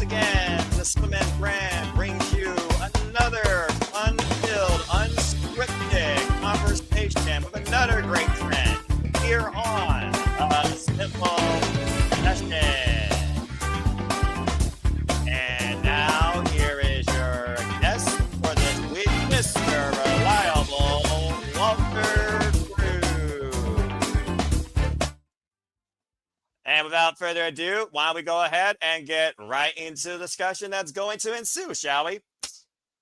again, the Superman brand brings you another fun-filled, unscripted conversation with another great friend here on Simple Session. And now here is your guest for this week, Mr. Reliable Walter Cruz. And without further ado, why don't we go ahead and get right into the discussion that's going to ensue, shall we?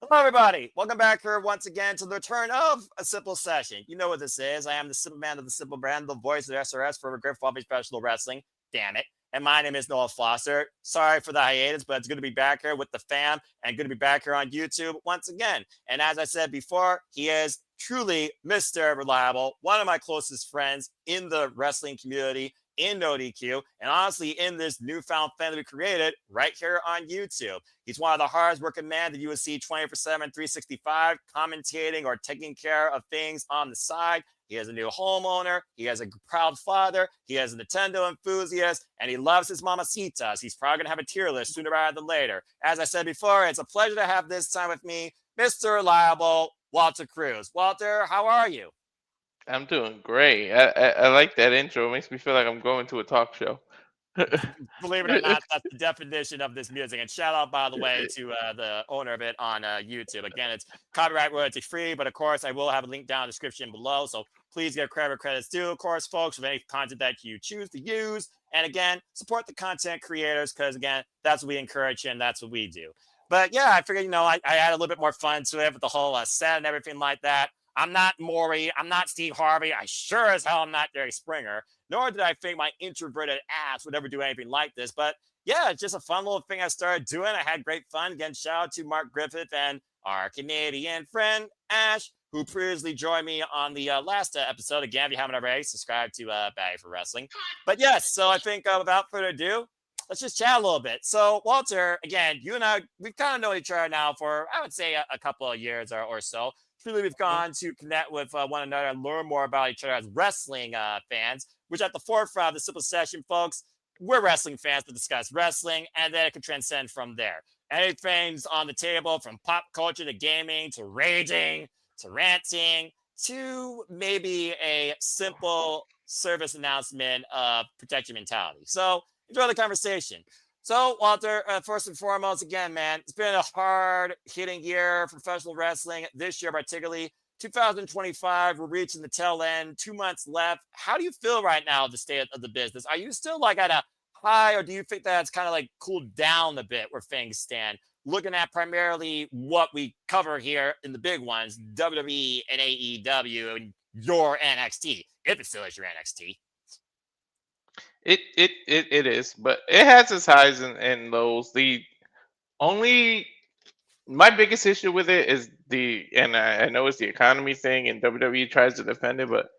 Hello, everybody. Welcome back here once again to the return of a simple session. You know what this is. I am the simple man of the simple brand, the voice of SRS for Griff Fluffy Professional Wrestling. Damn it. And my name is Noah Foster. Sorry for the hiatus, but it's good to be back here with the fam and good to be back here on YouTube once again. And as I said before, he is truly Mr. Reliable, one of my closest friends in the wrestling community, in No DQ, and honestly in this newfound fan that we created right here on YouTube. He's one of the hardest working men that you would see 24/7, 365, commentating or taking care of things on the side. He is a new homeowner. He is a proud father. He is a Nintendo enthusiast, and he loves his mamacitas. He's probably going to have a tier list sooner rather than later. As I said before, it's a pleasure to have this time with me, Mr. Reliable Walter Cruz. Walter, how are you? I'm doing great. I like that intro. It makes me feel like I'm going to a talk show. Believe it or not, that's the definition of this music. And shout out, by the way, to the owner of it on YouTube. Again, it's copyright royalty free, but of course, I will have a link down in the description below. So please give credit where credit's due, of course, folks, with any content that you choose to use. And again, support the content creators because, again, that's what we encourage and that's what we do. But yeah, I figured, I had a little bit more fun to it with the whole set and everything like that. I'm not Maury. I'm not Steve Harvey. I sure as hell am not Jerry Springer. Nor did I think my introverted ass would ever do anything like this. But yeah, it's just a fun little thing I started doing. I had great fun. Again, shout out to Mark Griffith and our Canadian friend, Ash, who previously joined me on the last episode. Again, if you haven't already, subscribe to Bag for Wrestling. But yes, so I think without further ado, let's just chat a little bit. So, Walter, again, you and I, we've kind of known each other now for, I would say, a couple of years or so. Truly, we've gone to connect with one another and learn more about each other as wrestling fans, which at the forefront of the simple session, folks, we're wrestling fans to discuss wrestling, and then it can transcend from there. Anything's on the table from pop culture to gaming to raging to ranting to maybe a simple service announcement of protection mentality. So enjoy the conversation. So, Walter, first and foremost, again, man, it's been a hard-hitting year for professional wrestling this year, particularly 2025. We're reaching the tail end, 2 months left. How do you feel right now of the state of the business? Are you still like at a high, or do you think that it's kind of like cooled down a bit where things stand? Looking at primarily what we cover here in the big ones, WWE and AEW and your NXT, if it still is your NXT. It is, but it has its highs and lows. The only My biggest issue with it is and I know it's the economy thing, and WWE tries to defend it, but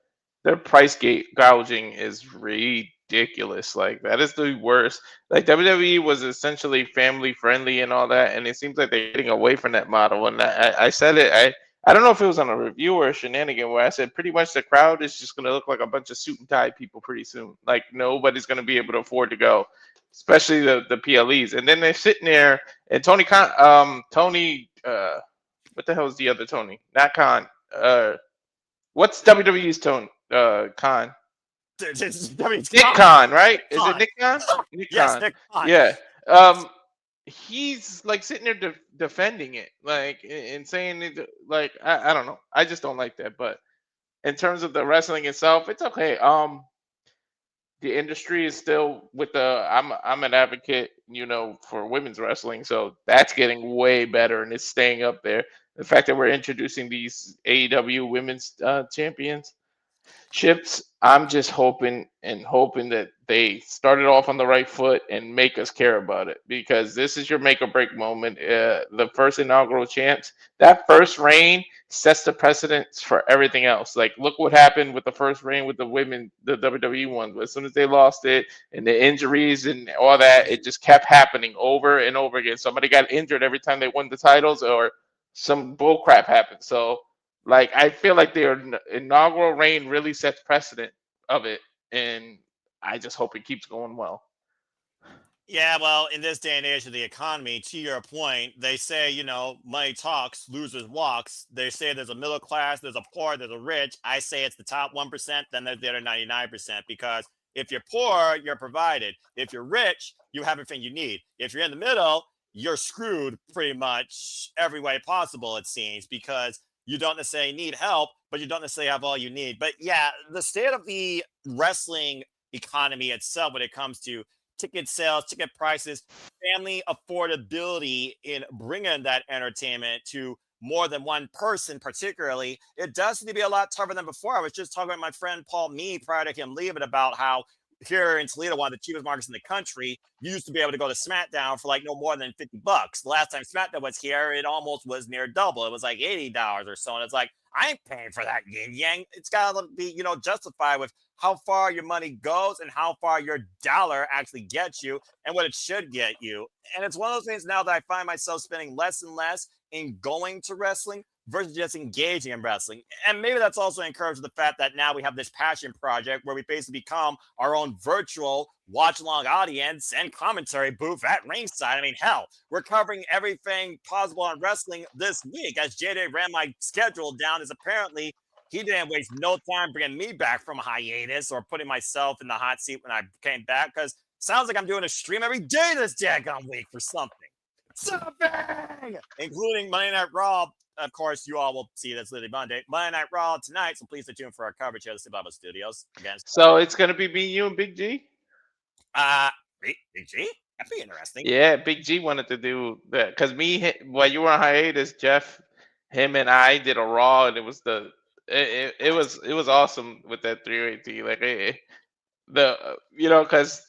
their price gate gouging is ridiculous. Like that is the worst. Like WWE was essentially family friendly and all that, and it seems like they're getting away from that model. And I said it. I don't know if it was on a review or a shenanigan where I said pretty much the crowd is just going to look like a bunch of suit and tie people pretty soon. Like nobody's going to be able to afford to go, especially the PLEs. And then they're sitting there, and Tony, what the hell is the other Tony? Not Khan. What's WWE's Tony? Khan. Nick Khan, right? Is it Nick Khan? Nick Yes, Khan. Nick Khan. Yeah. He's like sitting there defending it, like and saying it, like I don't know. I just don't like that. But in terms of the wrestling itself, it's okay. The industry is still with the. I'm an advocate, for women's wrestling, so that's getting way better and it's staying up there. The fact that we're introducing these AEW women's champions chips, I'm just hoping that they started off on the right foot and make us care about it, because this is your make or break moment. The first inaugural champs, that first reign sets the precedence for everything else. Like, look what happened with the first reign with the women, the WWE ones. As soon as they lost it and the injuries and all that, it just kept happening over and over again. Somebody got injured every time they won the titles, or some bull crap happened. So like I feel like their inaugural reign really sets precedent of it, and I just hope it keeps going well. Yeah, well, in this day and age of the economy, to your point, they say, money talks, losers walks. They say there's a middle class, there's a poor, there's a rich. I say it's the top 1%, then there's the other 99%. Because if you're poor, you're provided. If you're rich, you have everything you need. If you're in the middle, you're screwed pretty much every way possible, it seems, because you don't necessarily need help, but you don't necessarily have all you need. But yeah, the state of the wrestling economy itself when it comes to ticket sales, ticket prices, family affordability in bringing that entertainment to more than one person, particularly, it does seem to be a lot tougher than before. I was just talking with my friend Paul Mead prior to him leaving about how here in Toledo, one of the cheapest markets in the country, you used to be able to go to SmackDown for like no more than $50. The last time SmackDown was here, it almost was near double. It was like $80 or so. And it's like, I ain't paying for that yin yang. It's got to be, justified with how far your money goes and how far your dollar actually gets you and what it should get you. And it's one of those things now that I find myself spending less and less in going to wrestling versus just engaging in wrestling. And maybe that's also encouraged with the fact that now we have this passion project where we basically become our own virtual watch along audience and commentary booth at ringside. I mean, hell, we're covering everything possible on wrestling this week as JJ ran my schedule down as apparently he didn't waste no time bringing me back from hiatus or putting myself in the hot seat when I came back because sounds like I'm doing a stream every day this daggone week for something. Something! Including Monday Night Raw. Of course, you all will see that's literally Monday. Monday Night Raw tonight, so please stay tuned for our coverage here at the Bubba Studios. Again, So it's gonna be me, you, and Big G. uh, Big G? That'd be interesting. Yeah, Big G wanted to do that because while you were on hiatus, Jeff, him and I did a Raw, and it was it was awesome with that 380. Like because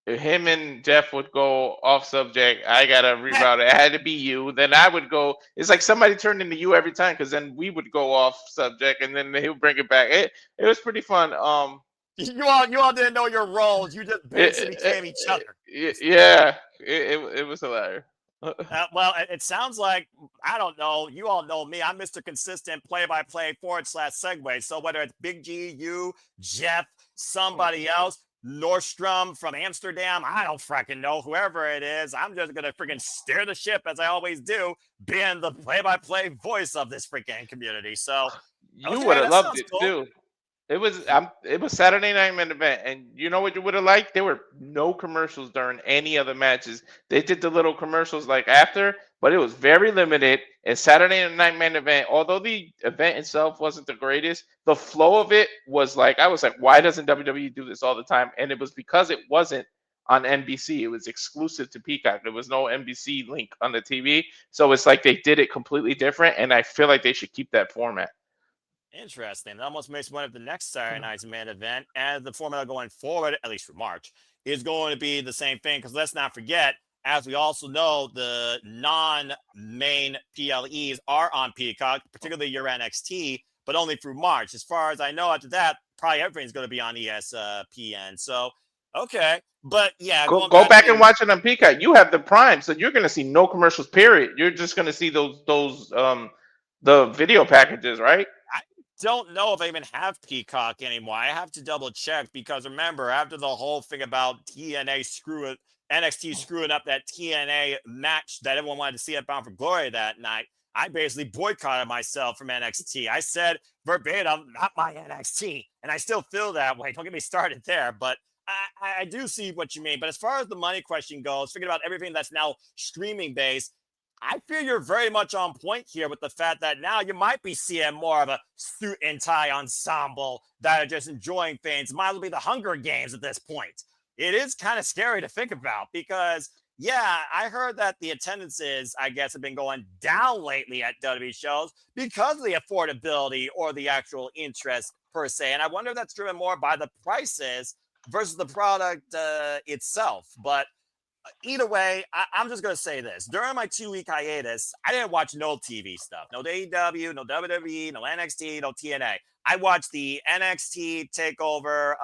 him and Jeff would go off subject. I gotta reroute it. It had to be you. Then I would go. It's like somebody turned into you every time because then we would go off subject and then he'll bring it back. It was pretty fun. You all didn't know your roles. You just basically became each other. Yeah, it was hilarious. Well, it sounds like I don't know. You all know me. I'm Mr. Consistent play-by-play / segue. So whether it's Big G, you, Jeff, somebody else, Nordstrom from Amsterdam, I don't freaking know. Whoever it is, I'm just gonna freaking steer the ship as I always do, being the play-by-play voice of this freaking community. So You would okay, have that loved sounds it cool. too. It was Saturday night main event, and you know what you would have liked? There were no commercials during any other matches. They did the little commercials like after, but it was very limited. And Saturday night main event, although the event itself wasn't the greatest, the flow of it was like I was like, why doesn't WWE do this all the time? And it was because it wasn't on NBC. It was exclusive to Peacock. There was no NBC link on the TV, so it's like they did it completely different. And I feel like they should keep that format. Interesting. That almost makes me wonder if the next Saturday night's main event and the formula going forward, at least for March, is going to be the same thing. Because let's not forget, as we also know, the non-main PLEs are on Peacock, particularly your NXT, but only through March. As far as I know, after that, probably everything's going to be on ESPN. So, okay. But yeah, Go going go back back and to watch it on Peacock. You have the Prime, so you're gonna see no commercials. Period. You're just gonna see those the video packages, right? I don't know if I even have Peacock anymore. I have to double check because remember, after the whole thing about NXT screwing up that TNA match that everyone wanted to see at Bound for Glory that night, I basically boycotted myself from NXT. I said verbatim, not my NXT. And I still feel that way. Don't get me started there. But I do see what you mean. But as far as the money question goes, thinking about everything that's now streaming based, I feel you're very much on point here with the fact that now you might be seeing more of a suit and tie ensemble that are just enjoying things. Might as well be the Hunger Games at this point. It is kind of scary to think about because, yeah, I heard that the attendances, I guess, have been going down lately at WWE shows because of the affordability or the actual interest per se. And I wonder if that's driven more by the prices versus the product itself. But either way, I'm just gonna say this: during my 2 week hiatus, I didn't watch no TV stuff, no AEW, no WWE, no NXT, no TNA. I watched the NXT Takeover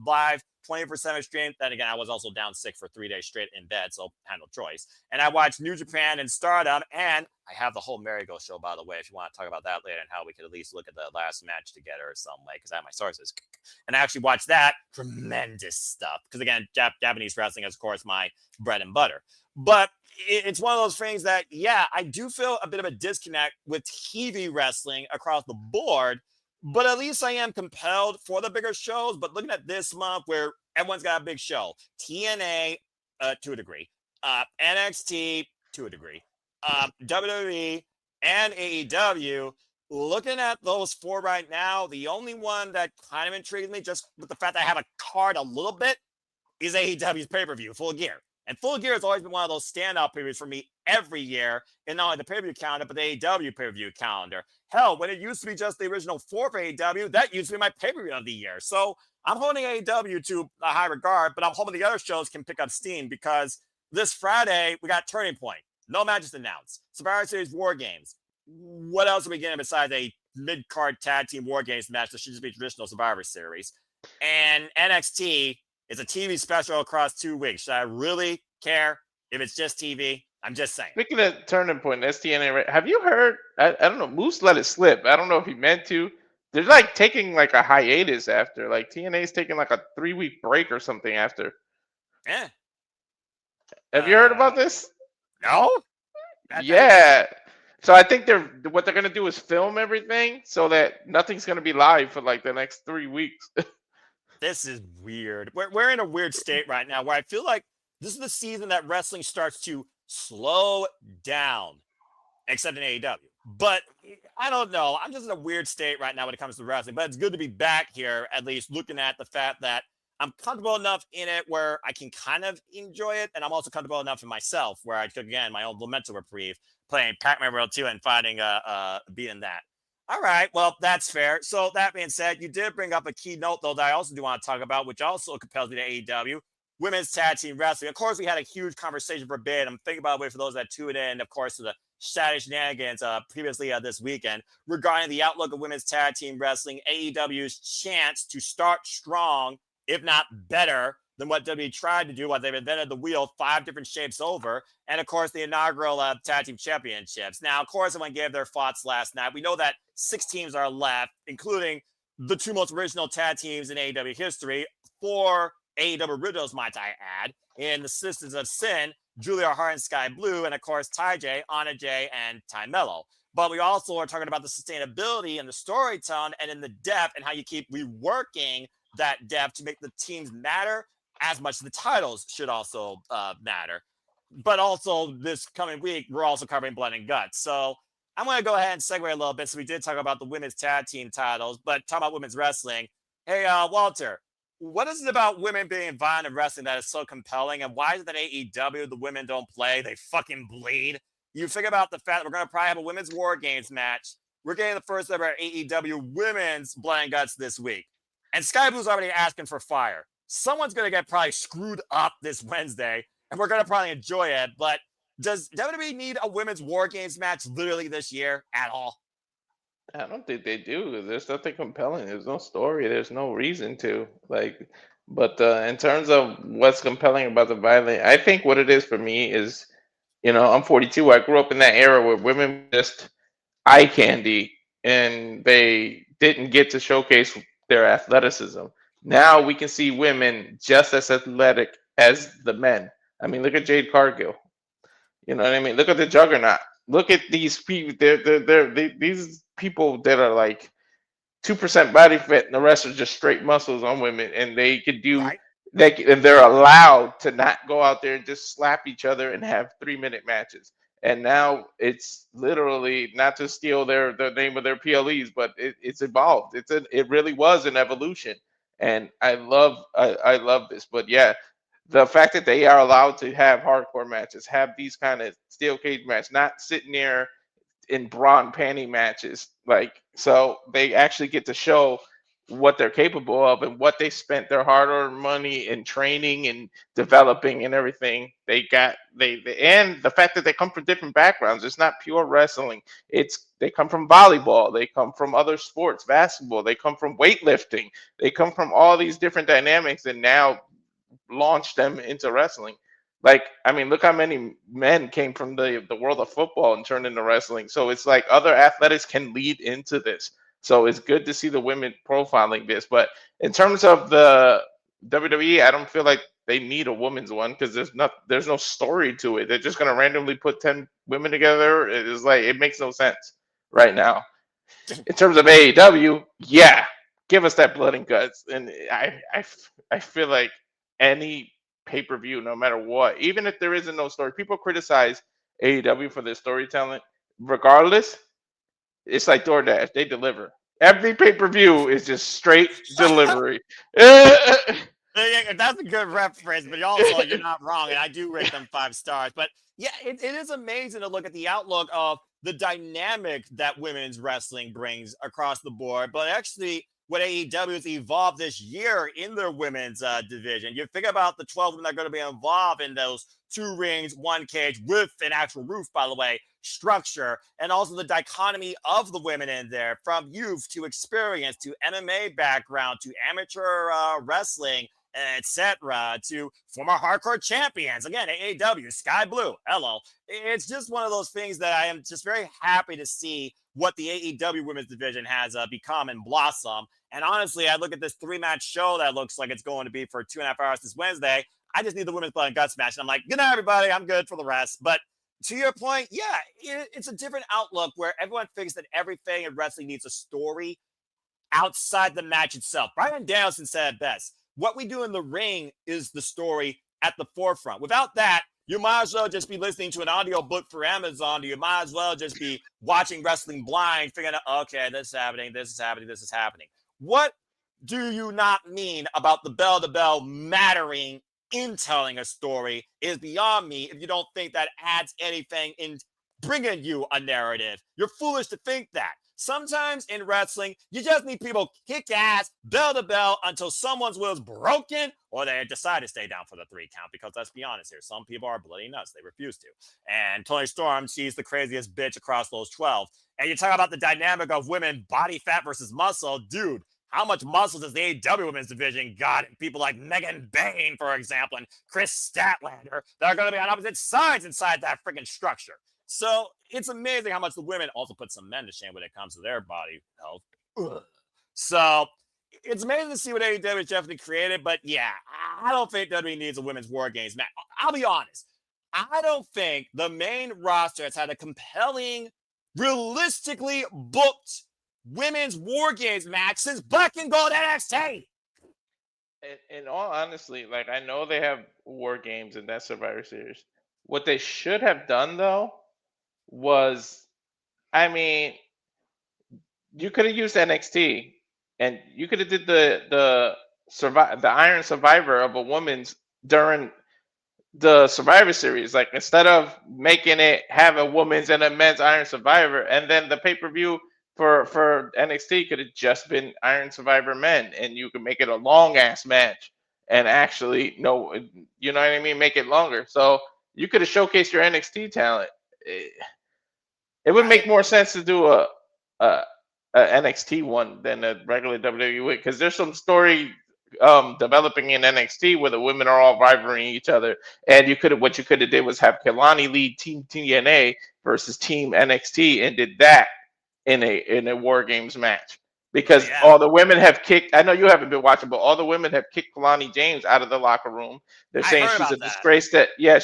live 24/7 stream. Then again, I was also down sick for 3 days straight in bed, so I had no choice. And I watched New Japan and Stardom, and I have the whole Marigo show, by the way, if you want to talk about that later and how we could at least look at the last match together or some way, because I have my sources. And I actually watched that. Tremendous stuff. Because again, Japanese wrestling is, of course, my bread and butter. But it's one of those things that, yeah, I do feel a bit of a disconnect with TV wrestling across the board, but at least I am compelled for the bigger shows. But looking at this month where everyone's got a big show, TNA to a degree, NXT to a degree, WWE and AEW. Looking at those four right now, the only one that kind of intrigues me, just with the fact that I have a card a little bit, is AEW's pay-per-view, Full Gear. And Full Gear has always been one of those standout pay-per-views for me every year, in not only the pay-per-view calendar, but the AEW pay-per-view calendar. Hell, when it used to be just the original 4 for AEW, that used to be my pay-per-view of the year. So I'm holding AEW to a high regard, but I'm hoping the other shows can pick up steam, because this Friday, we got Turning Point. No matches announced. Survivor Series War Games. What else are we getting besides a mid-card tag team War Games match that should just be traditional Survivor Series? And NXT is a TV special across 2 weeks. Should I really care if it's just TV? I'm just saying. Speaking of Turning Point, STNA, right? Have you heard? I don't know. Moose let it slip. I don't know if he meant to. They're like taking like a hiatus after. Like TNA's taking like a 3-week break or something after. Eh. Have you heard about this? No. Yeah. So I think what they're gonna do is film everything so that nothing's gonna be live for like the next 3 weeks. This is weird. We're in a weird state right now where I feel like this is the season that wrestling starts to slow down, except in AEW. But I don't know. I'm just in a weird state right now when it comes to wrestling. But it's good to be back here, at least looking at the fact that I'm comfortable enough in it where I can kind of enjoy it. And I'm also comfortable enough in myself where I took, again, my own mental reprieve playing Pac-Man World 2 and finding beating that. All right, well, that's fair. So that being said, you did bring up a key note, though, that I also do want to talk about, which also compels me to AEW, women's tag team wrestling. Of course, we had a huge conversation for bid. I'm thinking about it for those that tuned in, of course, to the Saturday shenanigans previously this weekend regarding the outlook of women's tag team wrestling, AEW's chance to start strong, if not better, than what WWE tried to do, what they've invented the wheel 5 different shapes over, and of course the inaugural tag team championships. Now, of course, everyone gave their thoughts last night. We know that 6 teams are left, including the 2 most original tag teams in AEW history, 4 AEW originals, might I add, in the Sisters of Sin, Julia Hart and Sky Blue, and of course Ty J, Anna J, and Ty Mello. But we also are talking about the sustainability and the storytelling and in the depth and how you keep reworking that depth to make the teams matter as much as the titles should also matter. But also this coming week, we're also covering Blood and Guts. So I'm going to go ahead and segue a little bit. So we did talk about the women's tag team titles, but talk about women's wrestling. Hey, Walter, what is it about women being involved in wrestling that is so compelling? And why is it that AEW, the women don't play? They fucking bleed. You figure about the fact that we're going to probably have a women's War Games match. We're getting the first ever AEW women's Blood and Guts this week. And Sky Blue's already asking for fire. Someone's going to get probably screwed up this Wednesday, and we're going to probably enjoy it. But does WWE need a women's War Games match literally this year at all? I don't think they do. There's nothing compelling. There's no story. There's no reason to like. But in terms of what's compelling about the violent, I think what it is for me is, I'm 42. I grew up in that era where women were just eye candy, and they didn't get to showcase their athleticism. Now we can see women just as athletic as the men. I mean, look at Jade Cargill. You know what I mean? Look at the Juggernaut. Look at these people. These people that are like 2% body fat, and the rest are just straight muscles on women, and they could do. Right. And they're allowed to not go out there and just slap each other and have 3-minute matches. And now it's literally not to steal the name of their PLEs, but it's evolved. It really was an evolution, and I love this. But yeah, the fact that they are allowed to have hardcore matches, have these kind of steel cage matches, not sitting there in bra and panty matches, like, so they actually get to show what they're capable of and what they spent their hard-earned money in training and developing and everything. They and the fact that they come from different backgrounds. It's not pure wrestling. They come from volleyball, they come from other sports, basketball, they come from weightlifting, they come from all these different dynamics, and now launch them into wrestling. Like, I mean, look how many men came from the world of football and turned into wrestling. So it's like other athletics can lead into this. So it's good to see the women profiling this. But in terms of the WWE, I don't feel like they need a women's one because there's no story to it. They're just gonna randomly put 10 women together. It is like it makes no sense right now. In terms of AEW, yeah, give us that blood and guts. And I feel like any pay per view, no matter what, even if there isn't no story, people criticize AEW for their storytelling. Regardless, it's like DoorDash; they deliver. Every pay per view is just straight delivery. Yeah, that's a good reference, but also you're not wrong, and I do rate them 5 stars. But yeah, it is amazing to look at the outlook of the dynamic that women's wrestling brings across the board. But actually, what AEW has evolved this year in their women's division, you think about the 12 women that are going to be involved in those 2 rings, 1 cage with an actual roof, by the way, structure, and also the dichotomy of the women in there, from youth to experience to MMA background to amateur wrestling, etc., to former hardcore champions. Again, AAW, Sky Blue, hello. It's just one of those things that I am just very happy to see what the AEW women's division has become and blossom. And honestly, I look at this 3-match show that looks like it's going to be for 2.5 hours this Wednesday. I just need the women's blood and guts match. And I'm like, good night, everybody. I'm good for the rest. But to your point, yeah, it's a different outlook where everyone thinks that everything in wrestling needs a story outside the match itself. Brian Danielson said it best. What we do in the ring is the story at the forefront. Without that, you might as well just be listening to an audio book for Amazon. You might as well just be watching Wrestling Blind, figuring out, okay, this is happening, this is happening, this is happening. What do you not mean about the bell to bell mattering in telling a story is beyond me if you don't think that adds anything in bringing you a narrative. You're foolish to think that. Sometimes in wrestling, you just need people kick ass, bell to bell, until someone's will is broken or they decide to stay down for the 3 count. Because let's be honest here, some people are bloody nuts. They refuse to. And Tony Storm, she's the craziest bitch across those 12. And you talk about the dynamic of women, body fat versus muscle. Dude, how much muscle does the AEW women's division got? People like Megan Bain, for example, and Chris Statlander that are going to be on opposite sides inside that freaking structure. So it's amazing how much the women also put some men to shame when it comes to their body health. Ugh. So it's amazing to see what AEW has definitely created. But yeah, I don't think WWE needs a women's war games match. I'll be honest. I don't think the main roster has had a compelling, realistically booked women's war games match since Black and Gold NXT. In all honestly, like I know they have war games in that Survivor Series. What they should have done though was, I mean, you could have used NXT, and you could have did the Iron Survivor of a woman's during the Survivor Series. Like instead of making it have a woman's and a men's Iron Survivor, and then the pay per view for NXT could have just been Iron Survivor men, and you could make it a long ass match, and actually no, you know what I mean, make it longer. So you could have showcased your NXT talent. It would make more sense to do a, NXT one than a regular WWE because there's some story developing in NXT where the women are all rivaling each other, and what you could have did was have Kelani lead Team TNA versus Team NXT and did that in a War Games match because all the women have kicked. I know you haven't been watching, but all the women have kicked Kalani James out of the locker room. They're saying she's a disgrace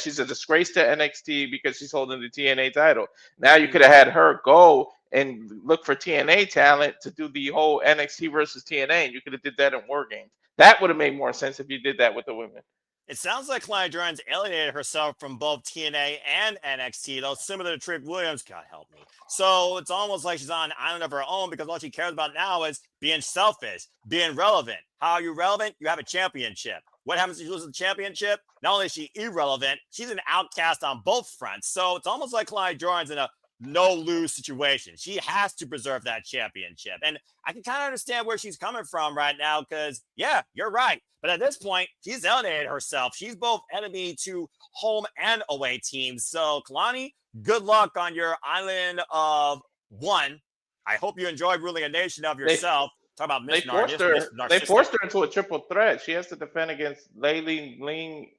she's a disgrace to NXT because she's holding the TNA title. Now you could have had her go and look for TNA talent to do the whole NXT versus TNA, and you could have did that in War Games. That would have made more sense if you did that with the women. It sounds like Kalani Jordan's alienated herself from both TNA and NXT, though similar to Trick Williams, God help me. So it's almost like she's on an island of her own because all she cares about now is being selfish, being relevant. How are you relevant? You have a championship. What happens if you lose the championship? Not only is she irrelevant, she's an outcast on both fronts. So it's almost like Kalani Jordan's in a no-lose situation. She has to preserve that championship. And I can kind of understand where she's coming from right now because, yeah, you're right. But at this point, she's alienated herself. She's both enemy to home and away teams. So, Kalani, good luck on your island of one. I hope you enjoyed ruling a nation of They yourself. Talk about they Miss forced Miss her. They Narcissistic. forced her into a triple threat. She has to defend against Laylee Ling,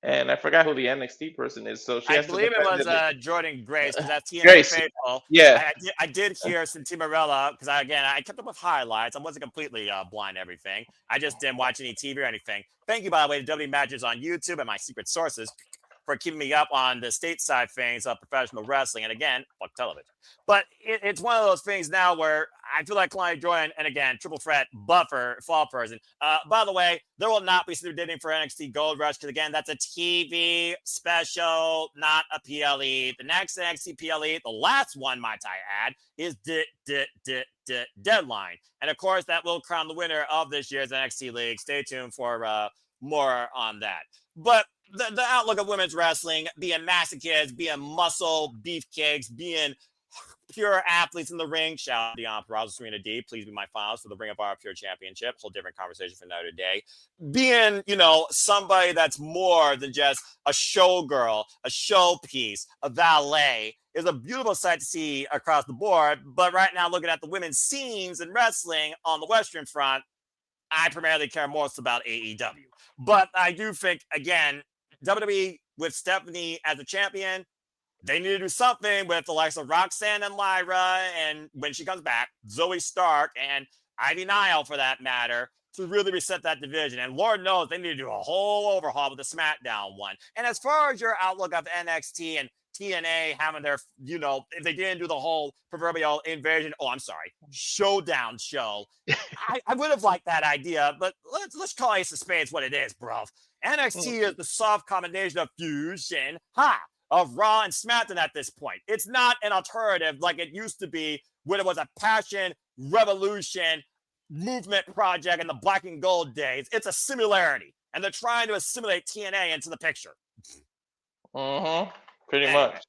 and I forgot who the NXT person is. So she I has to believe it defend was it. Jordan Grace because that's TNA Grace. faithful. Yeah. I did hear Cinderella because I kept up with highlights. I wasn't completely blind to everything. I just didn't watch any TV or anything. Thank you, by the way, to W Matches on YouTube and my secret sources for keeping me up on the stateside things of professional wrestling. And again, fuck television. But it's one of those things now where I feel like Kalani Jordan, and again, triple threat buffer fall person. By the way, there will not be dating for NXT Gold Rush because again, that's a TV special, not a PLE. The next NXT PLE, the last one, might I add, is Deadline, and of course, that will crown the winner of this year's NXT League. Stay tuned for more on that. But the outlook of women's wrestling, being masochists, being muscle beefcakes, being pure athletes in the ring. Shout out to Dion Peraza, Serena D. Please be my finals for the Ring of Honor Pure Championship. Whole different conversation for another day. Being, somebody that's more than just a showgirl, a showpiece, a valet is a beautiful sight to see across the board. But right now, looking at the women's scenes in wrestling on the Western Front, I primarily care most about AEW. But I do think, again, WWE with Stephanie as a champion, they need to do something with the likes of Roxanne and Lyra, and when she comes back, Zoe Stark and Ivy Nile, for that matter, to really reset that division. And Lord knows they need to do a whole overhaul with the SmackDown one. And as far as your outlook of NXT and TNA having their, if they didn't do the whole proverbial showdown show, I would have liked that idea, but let's call Ace of Spades what it is, bro. NXT is the soft combination of fusion, of Raw and SmackDown at this point. It's not an alternative like it used to be when it was a passion, revolution, movement project in the black and gold days. It's a similarity, and they're trying to assimilate TNA into the picture. Pretty much.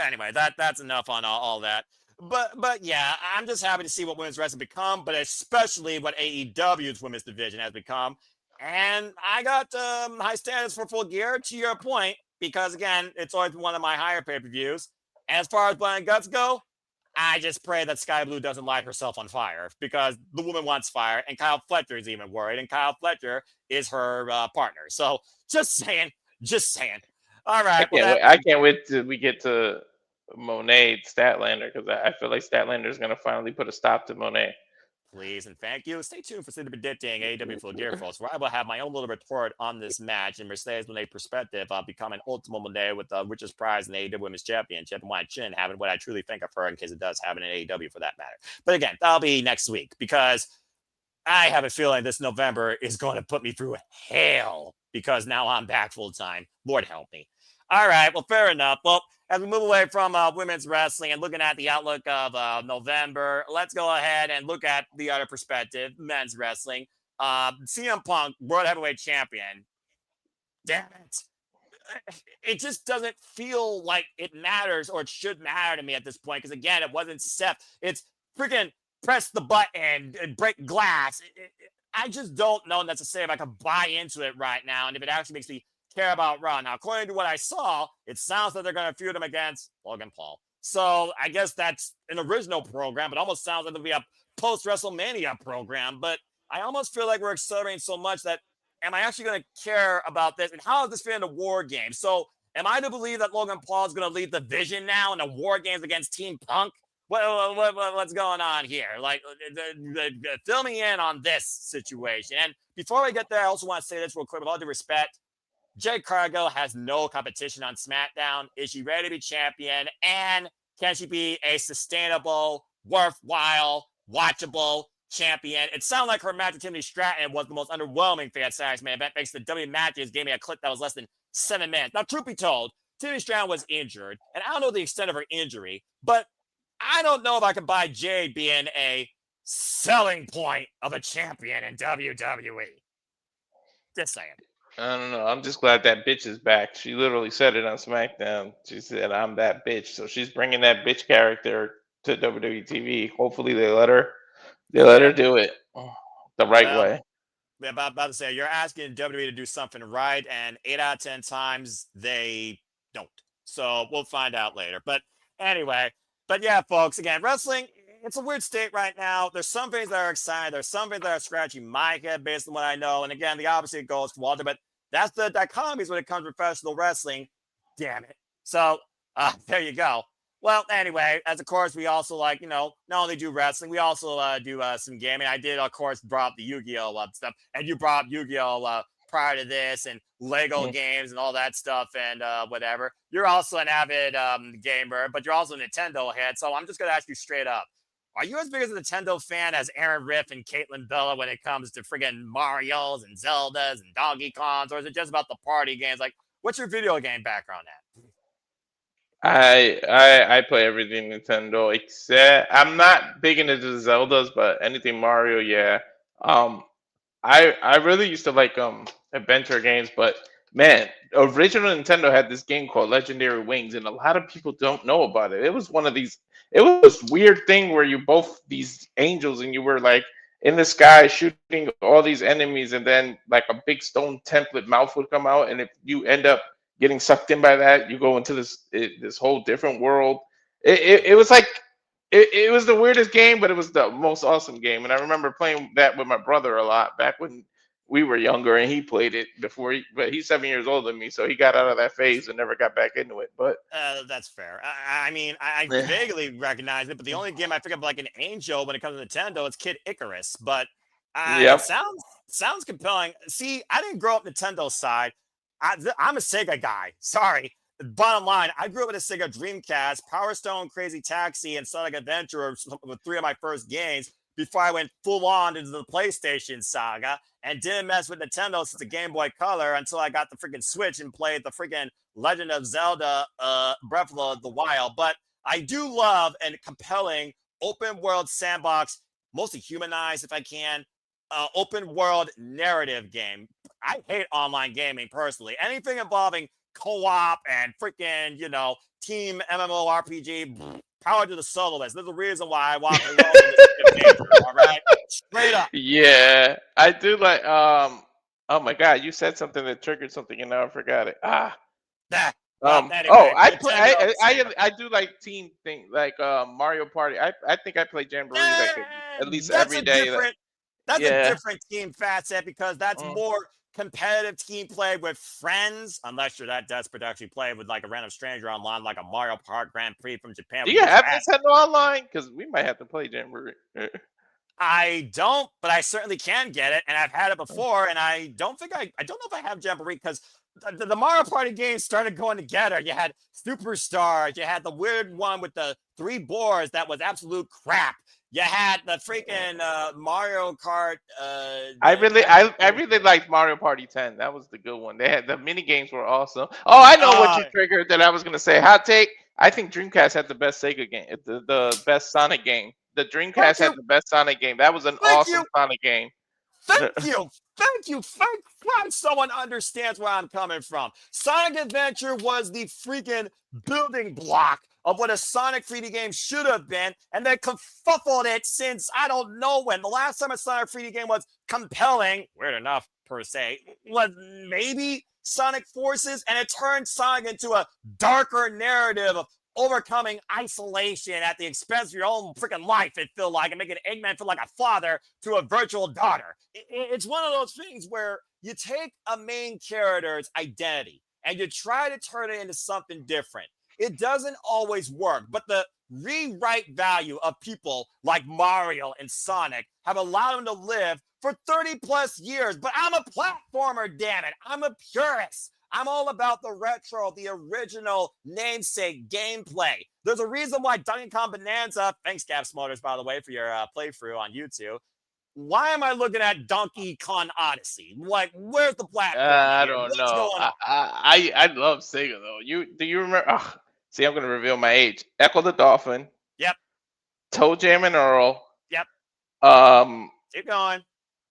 Anyway, that's enough on all that. But yeah, I'm just happy to see what women's wrestling become, but especially what AEW's women's division has become. And I got high standards for Full Gear, to your point, because again, it's always been one of my higher pay-per-views. As far as Blood and Guts go, I just pray that Sky Blue doesn't light herself on fire because the woman wants fire, and Kyle Fletcher is even worried, and Kyle Fletcher is her partner. So just saying. All right. I can't wait till we get to Monet Statlander because I feel like Statlander is going to finally put a stop to Monet. Please and thank you. Stay tuned for predicting AEW Full Gear, folks, where I will have my own little report on this match and Mercedes Monet perspective of becoming Ultimo Monet with the richest prize in the AEW Women's Championship and why it shouldn't have it, what I truly think of her in case it does have it in AEW for that matter. But again, that'll be next week because I have a feeling this November is going to put me through hell because now I'm back full time. Lord help me. All right. Well, fair enough. Well, as we move away from women's wrestling and looking at the outlook of November, let's go ahead and look at the other perspective, men's wrestling. CM Punk, World Heavyweight Champion. Damn it. It just doesn't feel like it matters or it should matter to me at this point because, again, it wasn't Seth. It's freaking press the button and break glass. I just don't know necessarily if I can buy into it right now and if it actually makes me care about Raw. Now, according to what I saw, it sounds like they're going to feud him against Logan Paul. So I guess that's an original program, but almost sounds like it'll be a post-WrestleMania program. But I almost feel like we're accelerating so much that am I actually going to care about this? And how does this fit into War Games? So am I to believe that Logan Paul is going to lead the division now in the War Games against Team Punk? What's going on here? Like, fill me in on this situation. And before I get there, I also want to say this real quick with all due respect. Jade Cargill has no competition on SmackDown. Is she ready to be champion? And can she be a sustainable, worthwhile, watchable champion? It sounded like her match with Timothy Stratton was the most underwhelming fan Saturday main event thanks to the W matches gave me a clip that was less than 7 minutes. Now, truth be told, Timothy Stratton was injured, and I don't know the extent of her injury, but I don't know if I can buy Jade being a selling point of a champion in WWE. Just saying. I don't know. I'm just glad that bitch is back. She literally said it on SmackDown. She said, "I'm that bitch." So she's bringing that bitch character to WWE TV. Hopefully they let her Yeah. do it the right Well, way. yeah, about to say you're asking WWE to do something right, and 8 out of 10 times they don't. So we'll find out later. But anyway, but yeah, folks, again, wrestling, it's a weird state right now. There's some things that are exciting. There's some things that are scratching my head based on what I know. And again, the opposite goes to Walter. But that's the dichotomies when it comes to professional wrestling. Damn it. So there you go. Well, anyway, as of course, we also like, not only do wrestling, we also do some gaming. I did, of course, brought up the Yu-Gi-Oh! Stuff, and you brought up Yu-Gi-Oh! Prior to this, and Lego Mm. games and all that stuff, and whatever. You're also an avid gamer, but you're also a Nintendo head. So I'm just gonna ask you straight up: are you as big as a Nintendo fan as Aaron Riff and Caitlin Bella when it comes to friggin' Mario's and Zeldas and Donkey Kongs, or is it just about the party games? Like, what's your video game background at? I play everything Nintendo except I'm not big into the Zeldas, but anything Mario, yeah. Um, I really used to like adventure games, but man, original Nintendo had this game called Legendary Wings, and a lot of people don't know about it. It was one of these. It was this weird thing where you both these angels, and you were like in the sky shooting all these enemies, and then like a big stone template mouth would come out, and if you end up getting sucked in by that, you go into this whole different world. It was like it was the weirdest game, but it was the most awesome game. And I remember playing that with my brother a lot back when we were younger, and he played it before. But he's 7 years older than me, so he got out of that phase and never got back into it. But That's fair. I mean, I vaguely recognize it, but the only game I pick up like an angel when it comes to Nintendo, it's Kid Icarus. But it yep, sounds compelling. See, I didn't grow up Nintendo side. I'm a Sega guy. Sorry. Bottom line, I grew up with a Sega Dreamcast, Power Stone, Crazy Taxi, and Sonic Adventure were three of my first games before I went full on into the PlayStation saga and didn't mess with Nintendo since the Game Boy Color until I got the freaking Switch and played the freaking Legend of Zelda Breath of the Wild. But I do love a compelling open world sandbox, mostly humanized if I can, open world narrative game. I hate online gaming personally. Anything involving co-op and freaking, team MMORPG, power to the soloist. There's a reason why I walk alone in this adventure, all right? Straight up. yeah, I do like. Oh my God, you said something that triggered something, and now I forgot it. Nah. Well, Oh, anyway, I play. Nintendo, I Sega. I do like team thing, like Mario Party. I think I play Jamboree like at least That's every a day. different that's a Yeah. different team facet because that's Mm. more competitive team play with friends, unless you're that desperate to actually play with like a random stranger online, like a Mario Kart Grand Prix from Japan Do where you you get your have ass. Nintendo Online? Because we might have to play Jamboree. I don't, but I certainly can get it, and I've had it before. And I don't know if I have Jamboree because the Mario Party games started going together. You had Superstars, you had the weird one with the three boards that was absolute crap. You had the freaking Mario Kart. I really liked Mario Party 10. That was the good one. They had the mini games were awesome. Oh, I know what Uh, you triggered that I was gonna say. Hot take. I think Dreamcast had the best Sega game, the best Sonic game. The thank Dreamcast had you, the best Sonic game. That was an thank awesome you. Sonic game. Thank you. Thank you. Thank God someone understands where I'm coming from. Sonic Adventure was the freaking building block of what a Sonic 3D game should have been, and they kerfuffled it since I don't know when. The last time a Sonic 3D game was compelling, weird enough, per se, was maybe Sonic Forces, and it turned Sonic into a darker narrative of overcoming isolation at the expense of your own freaking life, it feel like, and making Eggman feel like a father to a virtual daughter. It's one of those things where you take a main character's identity and you try to turn it into something different. It doesn't always work, but the rewrite value of people like Mario and Sonic have allowed them to live for 30 plus years. But I'm a platformer, damn it. I'm a purist. I'm all about the retro, the original namesake gameplay. There's a reason why Donkey Kong Bonanza, thanks Gaps Motors, by the way, for your playthrough on YouTube. Why am I looking at Donkey Kong Odyssey? Like, where's the platforming I here? don't What's know. going on? I love Sega though. Do you remember? See, I'm gonna reveal my age. Echo the Dolphin, Yep, Toe Jam and Earl. yep. Um, Keep going.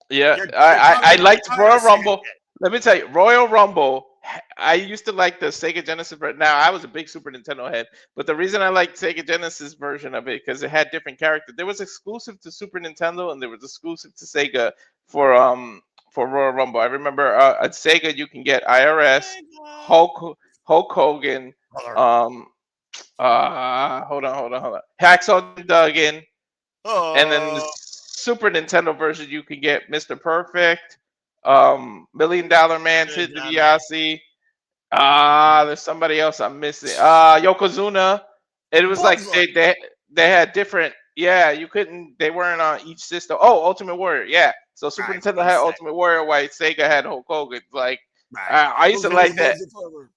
yeah, You're I covering liked your entire Royal Sega Rumble. kit. Let me tell you, Royal Rumble. I used to like the Sega Genesis, but now I was a big Super Nintendo head. But the reason I liked Sega Genesis version of it because it had different characters. There was exclusive to Super Nintendo and there was exclusive to Sega for Royal Rumble. I remember at Sega you can get IRS, Hulk Hogan, um hold on, Hacksaw Duggan, and then the Oh, Super Nintendo version, you can get Mr. Perfect, Million Dollar Man, good Sid job, man. DiBiase. There's somebody else I'm missing. Yokozuna. It was like Bubba. they had different. Yeah, you couldn't. They weren't on each system. Oh, Ultimate Warrior. Yeah. So Super Right, Nintendo about to had say. Ultimate Warrior, while Sega had Hulk Hogan. Like Right. I used to Those are the like that. ones that forward.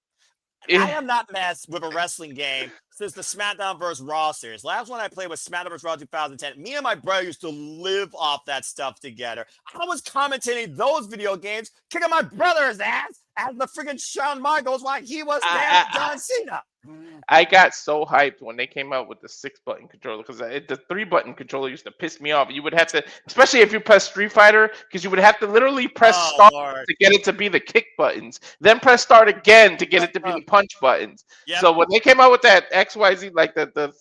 I Eh, have not messed with a wrestling game since the SmackDown vs. Raw series. Last one I played was SmackDown vs. Raw 2010. Me and my brother used to live off that stuff together. I was commentating those video games, kicking my brother's ass as the freaking Shawn Michaels while he was damn I, John Cena. I got so hyped when they came out with the 6-button controller because the 3-button controller used to piss me off. You would have to, especially if you press Street Fighter, because you would have to literally press Oh start Lord. to get it to be the kick buttons, then press start again to get it to be the punch buttons. Yep. So when they came out with that XYZ, like the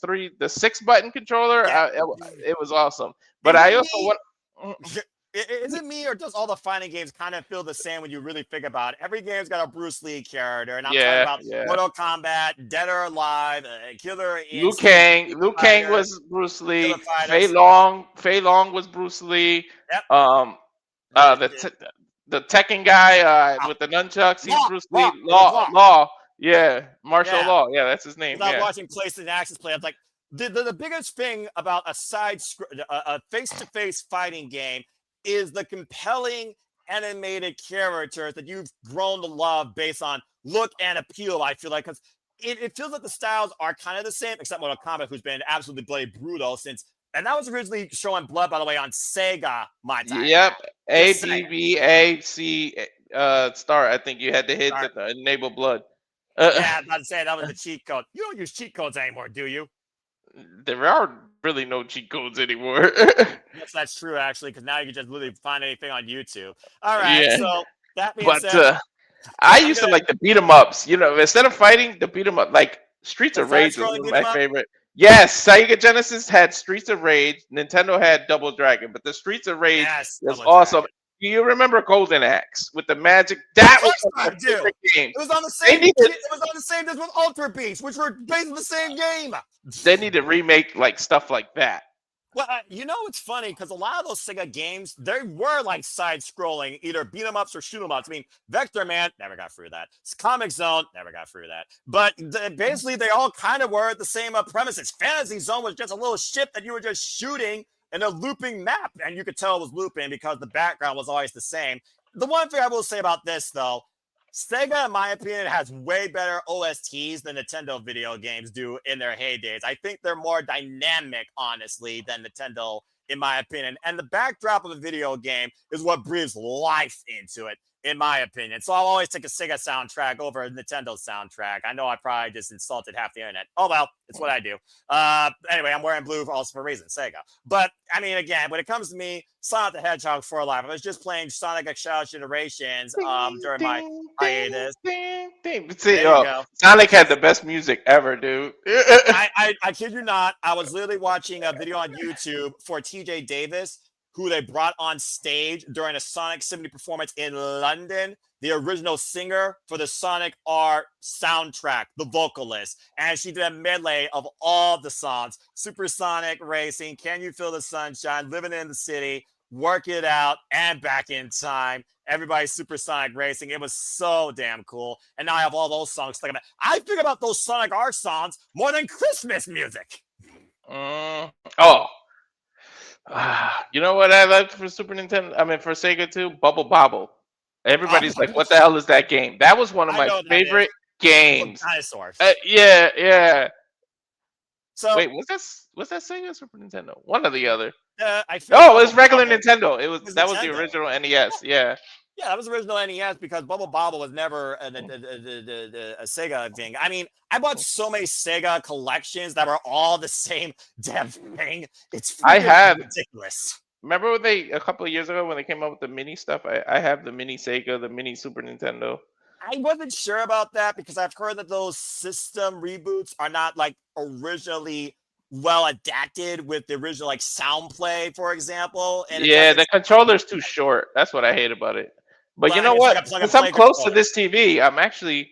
6-button controller, Yeah. it was awesome. But Is I it also me? want. Is it me or does all the fighting games kind of feel the same when you really think about it? Every game's got a Bruce Lee character, and I'm talking Yeah, about yeah. Mortal Kombat, Dead or Alive, Killer Liu Instinct, Kang. Street Liu Kang Fighter, was Bruce Killer Lee. Fighters. Fei Long was Bruce Lee. Yep. Um, The, the the, the Tekken guy oh, with the nunchucks, he's Law, Bruce Law. Lee. It was Law. Yeah, martial Yeah. law. Yeah, that's his name. Because I was Yeah, watching PlayStation Access play. I was like, the biggest thing about a face-to-face fighting game is the compelling animated characters that you've grown to love based on look and appeal. I feel like because it feels like the styles are kind of the same, except Mortal Kombat, who's been absolutely bloody brutal since, and that was originally showing blood, by the way, on Sega my time. yep. Just saying. ADVAC start. I think you had to hit Sorry. the enable blood. Yeah, I'm about to say that was the cheat code. You don't use cheat codes anymore, do you? There are really no cheat codes anymore. Yes, that's true, actually, because now you can just literally find anything on YouTube. All right, Yeah, so that being but said, I I'm used to gonna like the beat 'em ups. Instead of fighting the beat 'em up, like Streets the of Rage was side-scrolling one of beat 'em my up. favorite. Yes, Sega Genesis had Streets of Rage. Nintendo had Double Dragon, but the Streets of Rage Yes, was Double awesome. Dragon. Do you remember Golden Axe with the magic? Of That was course one of I my do. favorite games. It was on the They same. needed It was on the same disc with Ultra Beast, which were based on the same game. they need to remake like stuff like that. Well, it's funny because a lot of those Sega games, they were like side-scrolling, either beat 'em ups or shoot 'em ups. I mean, Vector Man never got through that. Comic Zone never got through that. But basically, they all kind of were the same premises. Fantasy Zone was just a little ship that you were just shooting in a looping map, and you could tell it was looping because the background was always the same. The one thing I will say about this, though, Sega, in my opinion, has way better OSTs than Nintendo video games do in their heydays. I think they're more dynamic, honestly, than Nintendo, in my opinion. And the backdrop of a video game is what breathes life into it, in my opinion. So I'll always take a Sega soundtrack over a Nintendo soundtrack. I know I probably just insulted half the internet. Oh, well, it's what I do. Anyway, I'm wearing blue also for a reason, Sega. But, I mean, again, when it comes to me, Sonic the Hedgehog for life. I was just playing Sonic X Generations Ding, during my ding, ding, hiatus. ding, ding. See, There you go. Sonic had the best music ever, dude. I kid you not. I was literally watching a video on YouTube for TJ Davis, who they brought on stage during a Sonic 70 performance in London, the original singer for the Sonic R soundtrack, the vocalist. And she did a medley of all the songs: Supersonic Racing, Can You Feel the Sunshine, Living in the City, Work It Out, and Back in Time. Everybody's Supersonic Racing. It was so damn cool. And now I have all those songs stuck in my. I think about those Sonic R songs more than Christmas music. Oh, you know what I loved for Super Nintendo? I mean, for Sega too, Bubble Bobble. Oh, Everybody's like, "What the hell is that game?" That was one of I my know what that is. favorite For games. dinosaurs. Yeah, yeah. So Wait, was that Sega or Super Nintendo? One or the other. I feel Oh, it Bubble was regular Bobble Nintendo. was That was the Nintendo. original NES. Yeah. Yeah, that was original NES because Bubble Bobble was never a Sega thing. I mean, I bought so many Sega collections that were all the same damn thing. It's I freaking had ridiculous. Remember when they a couple of years ago when they came up with the mini stuff? I have the mini Sega, the mini Super Nintendo. I wasn't sure about that because I've heard that those system reboots are not like originally well adapted with the original like sound play, for example, and it Yeah, doesn't. the controller's too short. That's what I hate about it. But you But I know mean, it's what? like a plug and Since I'm play close to controller. this TV,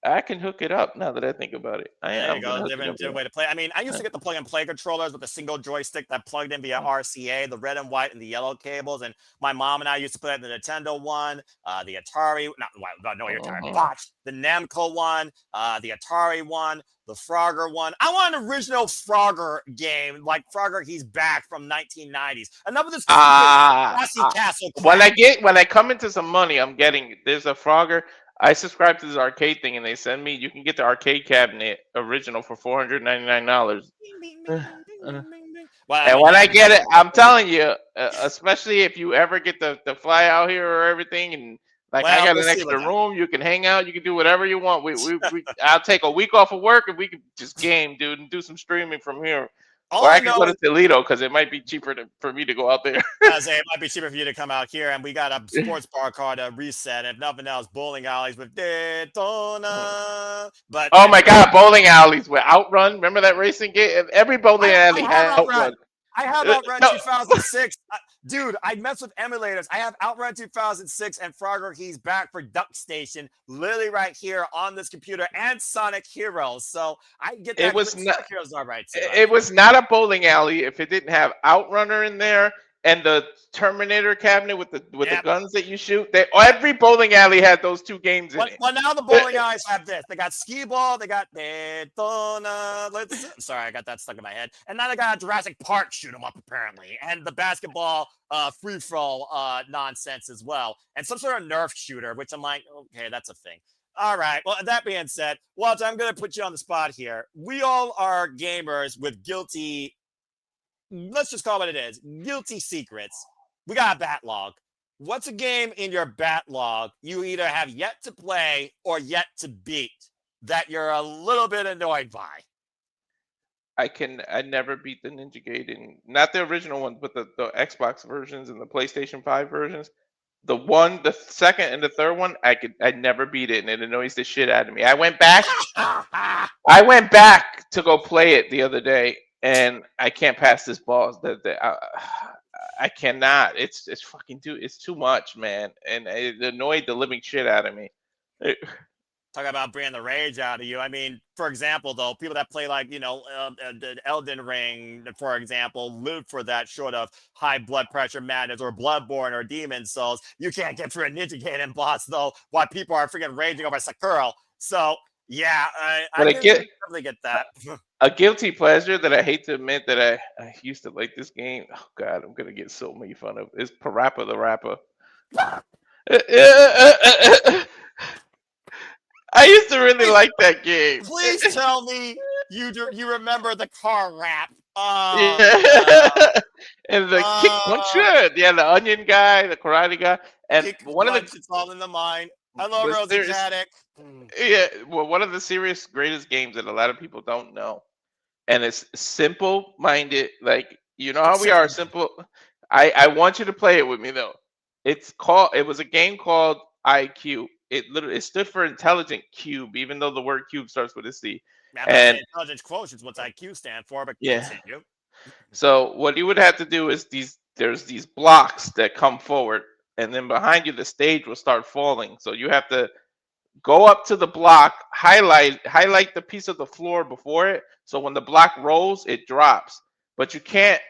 I can hook it up now that I think about it. There you I'm gonna go. hook it up. Different way to play. I mean, I used Yeah. to get the plug and play controllers with a single joystick that plugged in via RCA, the red and white and the yellow cables. And my mom and I used to play the Nintendo one, the Atari, not no, your Atari, Mhm. botched, the Namco one, the Atari one, the Frogger one. I want an original Frogger game, like Frogger He's Back from 1990s. Enough of this stupid Bossy Castle When crap. I come into some money, I'm getting there's a Frogger. I subscribe to this arcade thing, and they send me. You can get the arcade cabinet original for $499. Bing, bing, bing, And bing, bing, bing, bing. Well, I mean, when yeah, I because get it, I'm telling you, especially if you ever get the fly out here or everything, and like I well, got we'll an see with extra that. room, you can hang out, you can do whatever you want. I'll take a week off of work and we can just game, dude, and do some streaming from here. All Or I I could know go is to Toledo because it might be cheaper for me to go out there. I say it might be cheaper for you to come out here, and we got a sports bar card to reset. If nothing else, bowling alleys with Daytona. But Oh my anyway, God, bowling alleys with Outrun. Remember that racing game? Every bowling I alley have had Outrun. Outrun. I have Outrun No, 2006. Dude, I mess with emulators. I have Outrun 2006 and Frogger He's Back for Duck Station, literally right here on this computer, and Sonic Heroes. So I get it that. was not. Sonic Heroes are right too. I It think. was not a bowling alley if it didn't have Outrunner in there and the Terminator cabinet with the Yep. guns that you shoot. Every bowling alley had those two games in Well, it. well, now the bowling alleys have this. They got skee ball. They got Daytona. Sorry, I got that stuck in my head. And now they got Jurassic Park shoot 'em up apparently, and the basketball free throw nonsense as well, and some sort of Nerf shooter, which I'm like, okay, that's a thing. All right. Well, that being said, Walter, I'm going to put you on the spot here. We all are gamers with guilty. Let's just call it what it is. Guilty secrets. We got a backlog. What's a game in your backlog you either have yet to play or yet to beat that you're a little bit annoyed by? I never beat the Ninja Gaiden, not the original ones, but the Xbox versions and the PlayStation 5 versions. The second and the third one, I never beat it, and it annoys the shit out of me. I went back to go play it the other day, and I can't pass this boss. I cannot. It's fucking it's too much, man, and it annoyed the living shit out of me. It- Talk about bringing the rage out of you. I mean, for example, though, people that play like the Elden Ring, for example, live for that sort of high blood pressure madness, or Bloodborne or Demon Souls. You can't get through a Ninja Gaiden boss though, while people are freaking raging over Sakura. So yeah, I but I can get definitely get that. a guilty pleasure that I hate to admit that I used to like this game. Oh God, I'm gonna get so many fun of. Is Parappa the Rapper. I used to really please, like that game. please tell me you remember the car rap. Oh no. Yeah. And the kick punch, Oh, yeah, the onion guy, the karate guy, and kick punch, it's all in the mind. Hello, the Rosie serious, Caddick. yeah, well, one of the serious greatest games that a lot of people don't know, and it's simple minded. Like you know how we are Simple. simple. I want you to play it with me though. It was a game called IQ. It stood for intelligent cube, even though the word cube starts with a C. I'm about to say And intelligence quotients, what's IQ stand for, but yeah, continue. so what you would have to do is there's these blocks that come forward, and then behind you the stage will start falling. So you have to go up to the block, highlight the piece of the floor before it, so when the block rolls, it drops. But you cannot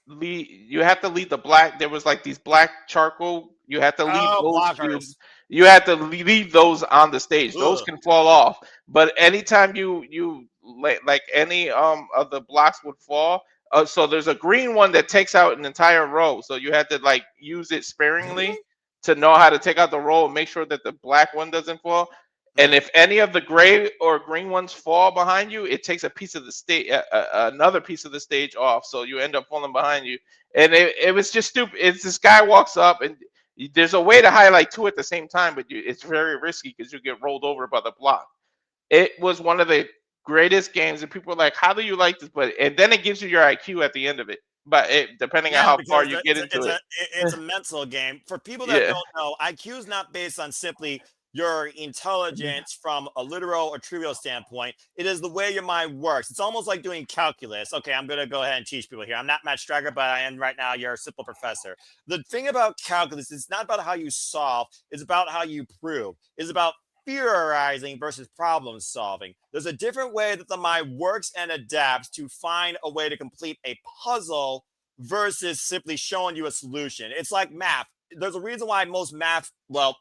leave. You have to leave the black. There was like these black charcoal. You have to leave Oh, those cubes. blockers. You have to leave those on the stage. Those Ugh. can fall off. But anytime you like any of the blocks would fall. So there's a green one that takes out an entire row. So you had to like use it sparingly to know how to take out the row and make sure that the black one doesn't fall. And if any of the gray or green ones fall behind you, it takes a piece of the stage, another piece of the stage off. So you end up falling behind you. And it was just stupid. It's this guy walks up, and there's a way to highlight two at the same time, but it's very risky because you get rolled over by the block. It was one of the greatest games, and people are like, "How do you like this?" But and then it gives you your IQ at the end of it. But depending on Yeah, how far because you get into it, it's a mental game. For people that yeah. don't know, IQ is not based on simply your intelligence from a literal or trivial standpoint. It is the way your mind works. It's almost like doing calculus. Okay, I'm gonna go ahead and teach people here. I'm not Matt Strager, but I am right now your simple professor. The thing about calculus is not about how you solve, it's about how you prove. It's about theorizing versus problem solving. There's a different way that the mind works and adapts to find a way to complete a puzzle versus simply showing you a solution. It's like math. There's a reason why most math, well,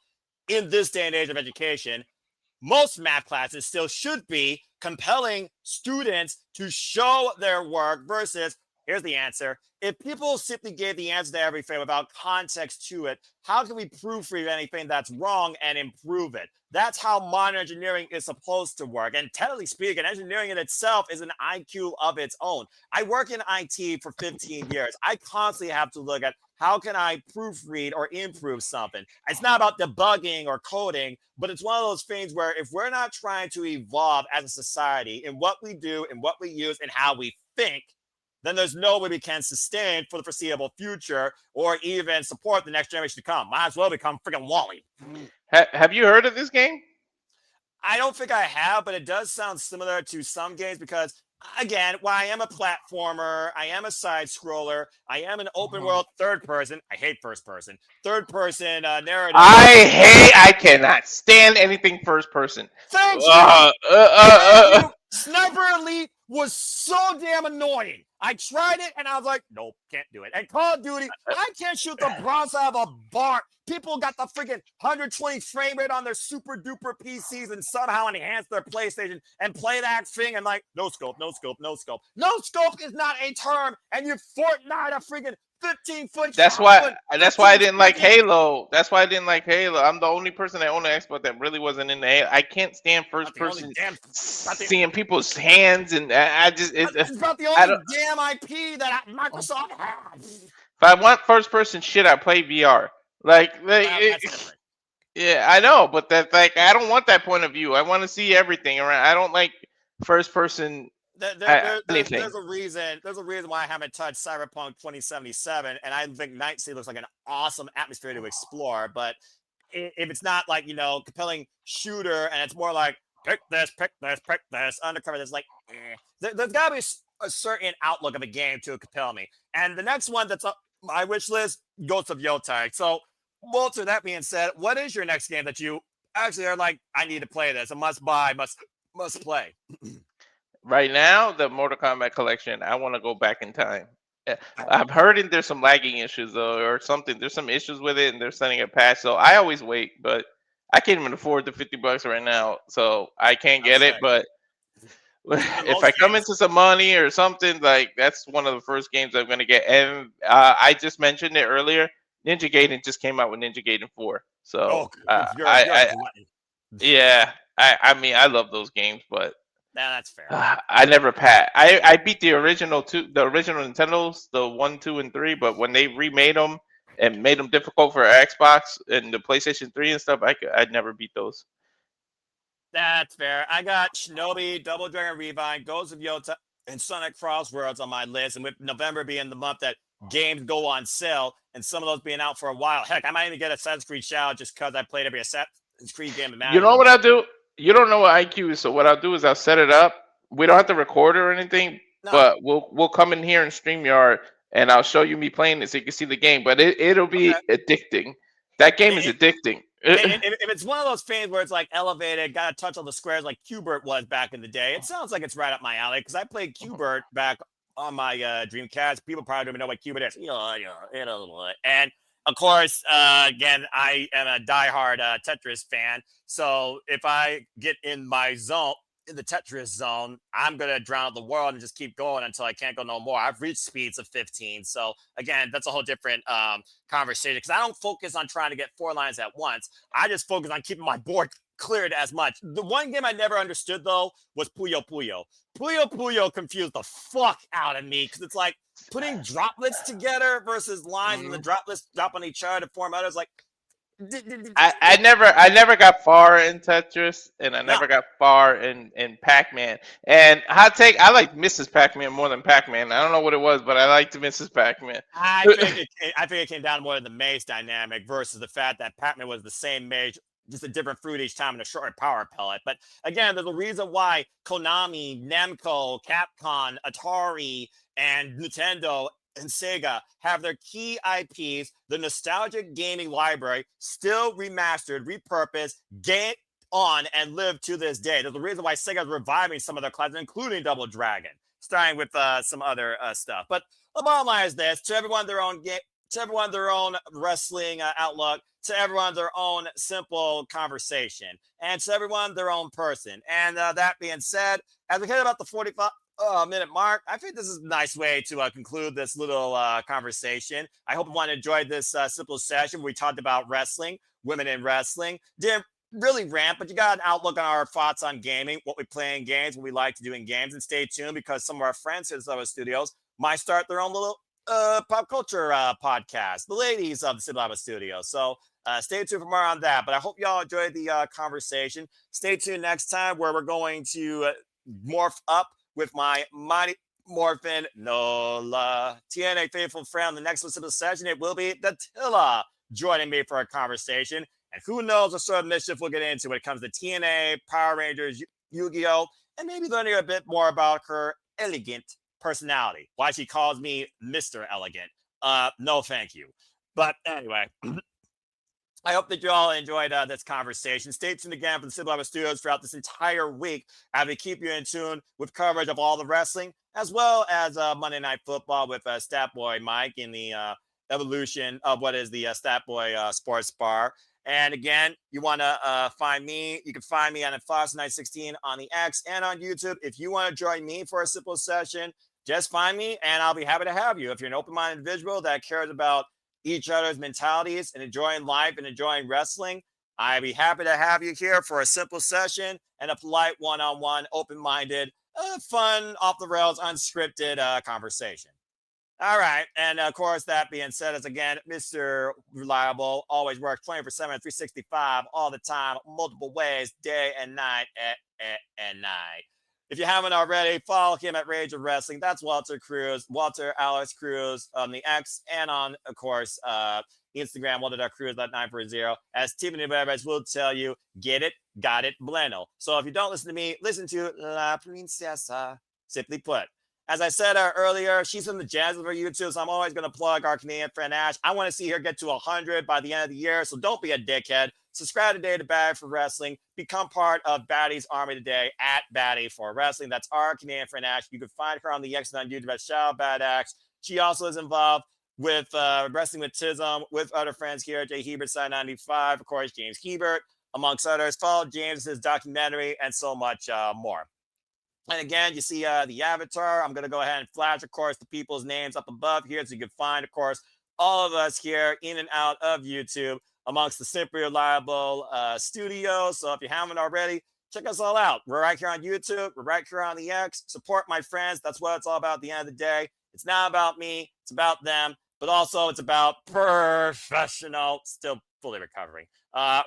in this day and age of education, most math classes still should be compelling students to show their work versus here's the answer. If people simply gave the answer to everything without context to it, how can we proofread anything that's wrong and improve it? That's how modern engineering is supposed to work. And technically speaking, engineering in itself is an IQ of its own. I work in IT for 15 years. I constantly have to look at how can I proofread or improve something? It's not about debugging or coding, but it's one of those things where if we're not trying to evolve as a society in what we do and what we use and how we think, then there's no way we can sustain for the foreseeable future or even support the next generation to come. Might as well become freaking Wally. Have you heard of this game? I don't think I have, but it does sound similar to some games because, again, while I am a platformer, I am a side scroller, I am an open world third person. I hate first person. Third person narrative. I cannot stand anything first person. Thank you. Thank you. Sniper Elite was so damn annoying. I tried it and I was like, nope, can't do it. And Call of Duty, I can't shoot the bronze out of a bar. People got the freaking 120 frame rate on their super duper PCs and somehow enhance their PlayStation and play that thing and like, no scope, no scope, no scope. No scope is not a term, and you Fortnite a freaking 15-foot. That's why I didn't like Halo. That's why I didn't like Halo. I'm the only person that owned an Xbox that really wasn't into Halo. I can't stand first person seeing people's hands, and I just it's about the only damn IP that Microsoft has. If I want first person shit, I play VR. Yeah, I know, but that's like I don't want that point of view. I want to see everything around. I don't like first person. There's a reason. There's a reason why I haven't touched Cyberpunk 2077, and I think Night City looks like an awesome atmosphere to explore. But if it's not like compelling shooter, and it's more like pick this, undercover, there's like there's got to be a certain outlook of a game to compel me. And the next one that's on my wish list, Ghosts of Yotai. So, Walter, that being said, what is your next game that you actually are like, I need to play this, a must buy, must play? Right now, the Mortal Kombat collection, I want to go back in time. I've heard there's some lagging issues though, or something. There's some issues with it, and they're sending a patch. So I always wait, but I can't even afford the $50 right now, so I can't get it. But if I come into some money or something, like that's one of the first games I'm gonna get. And I just mentioned it earlier. Ninja Gaiden just came out with Ninja Gaiden 4. So yeah, I mean I love those games, but that's fair. I never pat. I beat the original Nintendos, the 1, 2, and 3. But when they remade them and made them difficult for Xbox and the PlayStation 3 and stuff, I'd never beat those. That's fair. I got Shinobi, Double Dragon Revive, Ghosts of Yotai, and Sonic Crossworlds on my list. And with November being the month that games go on sale, and some of those being out for a while, heck, I might even get Assassin's Creed shout just because I played every Assassin's Creed game. You know what I'll do? You don't know what IQ is, so what I'll do is I'll set it up. We don't have to record or anything, but we'll come in here and StreamYard, and I'll show you me playing it so you can see the game. But it'll be addicting. That game is addicting. If it's one of those things where it's like elevated, got to touch all the squares like Q*bert was back in the day, it sounds like it's right up my alley because I played Q*bert back on my Dreamcast. People probably don't even know what Q*bert is. And of course, again, I am a diehard Tetris fan. So if I get in my zone, in the Tetris zone, I'm going to drown out the world and just keep going until I can't go no more. I've reached speeds of 15. So again, that's a whole different conversation because I don't focus on trying to get 4 lines at once. I just focus on keeping my board cleared as much. The one game I never understood, though, was Puyo Puyo. Puyo Puyo confused the fuck out of me because it's like putting droplets together versus lines and the droplets drop on each other to form others. Like, I never got far in Tetris, and I No, never got far in Pac-Man. And hot take, I like Mrs. Pac-Man more than Pac-Man. I don't know what it was, but I liked Mrs. Pac-Man. I think it came down more to the maze dynamic versus the fact that Pac-Man was the same maze, just a different fruit each time and a shorter power pellet. But again, there's a reason why Konami, Namco, Capcom, Atari, and Nintendo and Sega have their key IPs, the nostalgic gaming library, still remastered, repurposed, game on, and live to this day. There's a reason why Sega's reviving some of their classes, including Double Dragon, starting with some other stuff. But the bottom line is this: to everyone their own game, to everyone their own wrestling outlook, to everyone their own simple conversation, and to everyone their own person. And that being said, as we hit about the 45-minute mark, I think this is a nice way to conclude this little conversation. I hope everyone enjoyed this simple session where we talked about wrestling, women in wrestling. Didn't really rant, but you got an outlook on our thoughts on gaming, what we play in games, what we like to do in games. And stay tuned, because some of our friends here at Silver Studios might start their own little pop culture podcast, the ladies of the Silver Studio. So stay tuned for more on that. But I hope y'all enjoyed the conversation. Stay tuned next time, where we're going to morph up with my mighty Morphin Nola, TNA faithful friend. On the next listening session, it will be Datilla joining me for a conversation. And who knows what sort of mischief we'll get into when it comes to TNA, Power Rangers, Yu-Gi-Oh, and maybe learning a bit more about her elegant personality. Why she calls me Mr. Elegant. No, thank you. But anyway, I hope that you all enjoyed this conversation. Stay tuned again for the Silver Studios throughout this entire week as we keep you in tune with coverage of all the wrestling, as well as Monday Night Football with Stat Boy Mike in the evolution of what is the Stat Boy Sports Bar. And again, you want to find me, you can find me on Fox916 on the X and on YouTube. If you want to join me for a simple session, just find me and I'll be happy to have you. If you're an open-minded individual that cares about each other's mentalities and enjoying life and enjoying wrestling, I'd be happy to have you here for a simple session and a polite one-on-one, open-minded, fun, off-the-rails, unscripted conversation. All right. And of course, that being said, is again, Mr. Reliable, always works 24/7, 365, all the time, multiple ways, day and night, and night. If you haven't already, follow him at Rage of Wrestling. That's Walter Cruz, Walter Alex Cruz on the X, and on, of course, Instagram, Walter.Cruz.940. As Tiffany Rivers will tell you, get it, got it, bueno. So if you don't listen to me, listen to La Princesa, simply put. As I said earlier, she's in the jazz of her YouTube, so I'm always going to plug our Canadian friend Ash. I want to see her get to 100 by the end of the year, so don't be a dickhead. Subscribe today to Batty for Wrestling. Become part of Batty's Army today at Batty for Wrestling. That's our Canadian friend Ash. You can find her on the X and on YouTube at Shout Bad Axe. She also is involved with Wrestling with Tism, with other friends here at Jay Hebert Side 95, of course, James Hebert, amongst others. Follow James's documentary and so much more. And again, you see the avatar. I'm going to go ahead and flash, of course, the people's names up above here so you can find, of course, all of us here in and out of YouTube amongst the Simply Reliable studio. So if you haven't already, check us all out. We're right here on YouTube. We're right here on the X. Support my friends. That's what it's all about at the end of the day. It's not about me. It's about them. But also it's about professional, still fully recovering,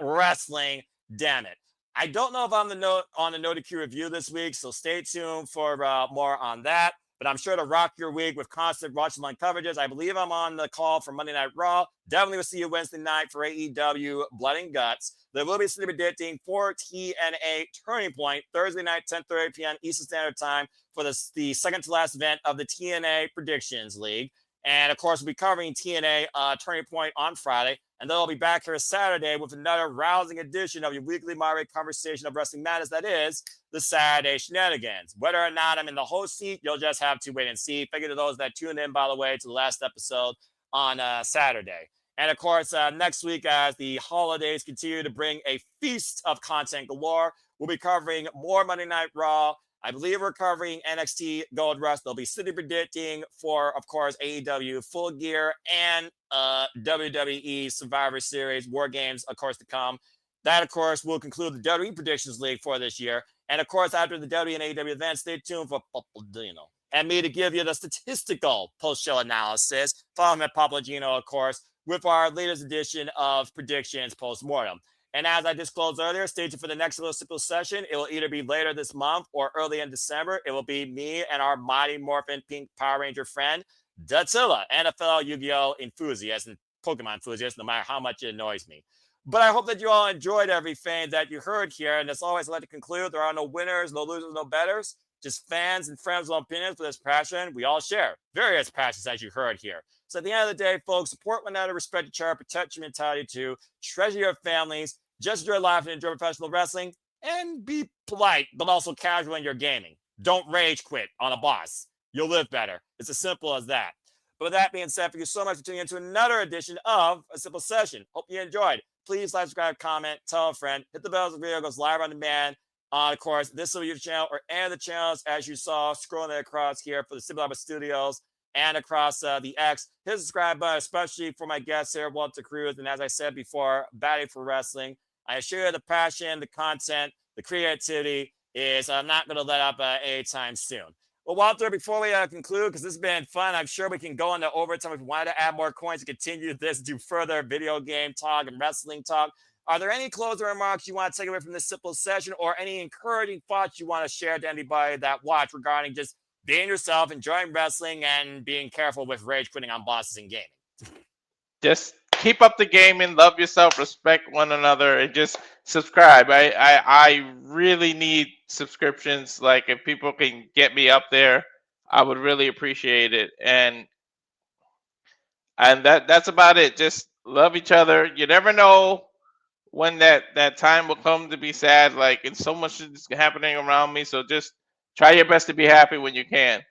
wrestling. Damn it. I don't know if I'm on the Noted Q review this week, so stay tuned for more on that. But I'm sure to rock your week with constant watching line coverages. I believe I'm on the call for Monday Night Raw. Definitely will see you Wednesday night for AEW Blood and Guts. There will be predicting for TNA Turning Point Thursday night, 10:30 p.m. Eastern Standard Time for the second to last event of the TNA Predictions League. And of course, we'll be covering TNA Turning Point on Friday. And then I'll be back here Saturday with another rousing edition of your weekly moderate conversation of wrestling matters. That is the Saturday Shenanigans. Whether or not I'm in the host seat, you'll just have to wait and see. Thank you to those that tuned in, by the way, to the last episode on Saturday. And of course, next week, as the holidays continue to bring a feast of content galore, we'll be covering more Monday Night Raw. I believe we're covering NXT Gold Rush. They'll be city predicting for, of course, AEW Full Gear and WWE Survivor Series War Games, of course, to come. That, of course, will conclude the WWE Predictions League for this year. And, of course, after the WWE and AEW events, stay tuned for Papadino and me to give you the statistical post-show analysis. Follow him at Papadino, of course, with our latest edition of Predictions Postmortem. And as I disclosed earlier, stay tuned for the next little simple session. It will either be later this month or early in December. It will be me and our Mighty Morphin Pink Power Ranger friend, Dutzilla, and a fellow Yu-Gi-Oh! Enthusiast and Pokemon enthusiast, no matter how much it annoys me. But I hope that you all enjoyed everything that you heard here. And as always, I'd like to conclude, there are no winners, no losers, no betters. Just fans and friends with opinions for this passion we all share. Various passions, as you heard here. So at the end of the day, folks, support one another, respect each other, protect your mentality too, treasure your families, just enjoy life and enjoy professional wrestling, and be polite, but also casual in your gaming. Don't rage quit on a boss. You'll live better. It's as simple as that. But with that being said, thank you so much for tuning into another edition of A Simple Session. Hope you enjoyed. Please like, subscribe, comment, tell a friend, hit the bell as the video goes live on demand. Of course, this will be your channel or any of the channels as you saw scrolling across here for the Simple Albert Studios and across the X. Hit the subscribe button, especially for my guests here, Walter Cruz. And as I said before, Batting for Wrestling. I assure you the passion, the content, the creativity is not going to let up anytime soon. Well, Walter, before we conclude, because this has been fun, I'm sure we can go into overtime if we wanted to add more coins to continue this, do further video game talk and wrestling talk. Are there any closing remarks you want to take away from this simple session or any encouraging thoughts you want to share to anybody that watch regarding just being yourself, enjoying wrestling, and being careful with rage quitting on bosses in gaming? Just keep up the gaming, love yourself, respect one another, and just subscribe. I really need subscriptions. Like, if people can get me up there, I would really appreciate it. And that's about it. Just love each other. You never know when that time will come to be sad. Like, and so much is happening around me. So just try your best to be happy when you can.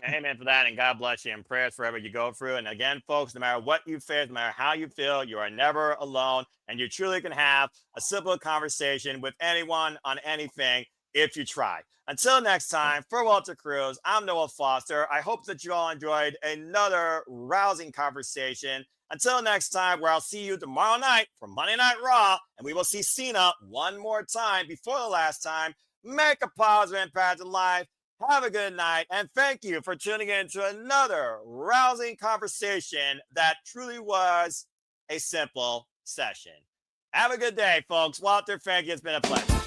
Amen for that, and God bless you, and prayers forever you go through. And again, folks, no matter what you face, no matter how you feel, you are never alone, and you truly can have a simple conversation with anyone on anything if you try. Until next time, for Walter Cruz, I'm Noah Foster. I hope that you all enjoyed another rousing conversation. Until next time, where I'll see you tomorrow night for Monday Night Raw, and we will see Cena one more time before the last time. Make a positive impact in life. Have a good night, and thank you for tuning in to another rousing conversation that truly was a simple session. Have a good day, folks. Walter, thank you. It's been a pleasure.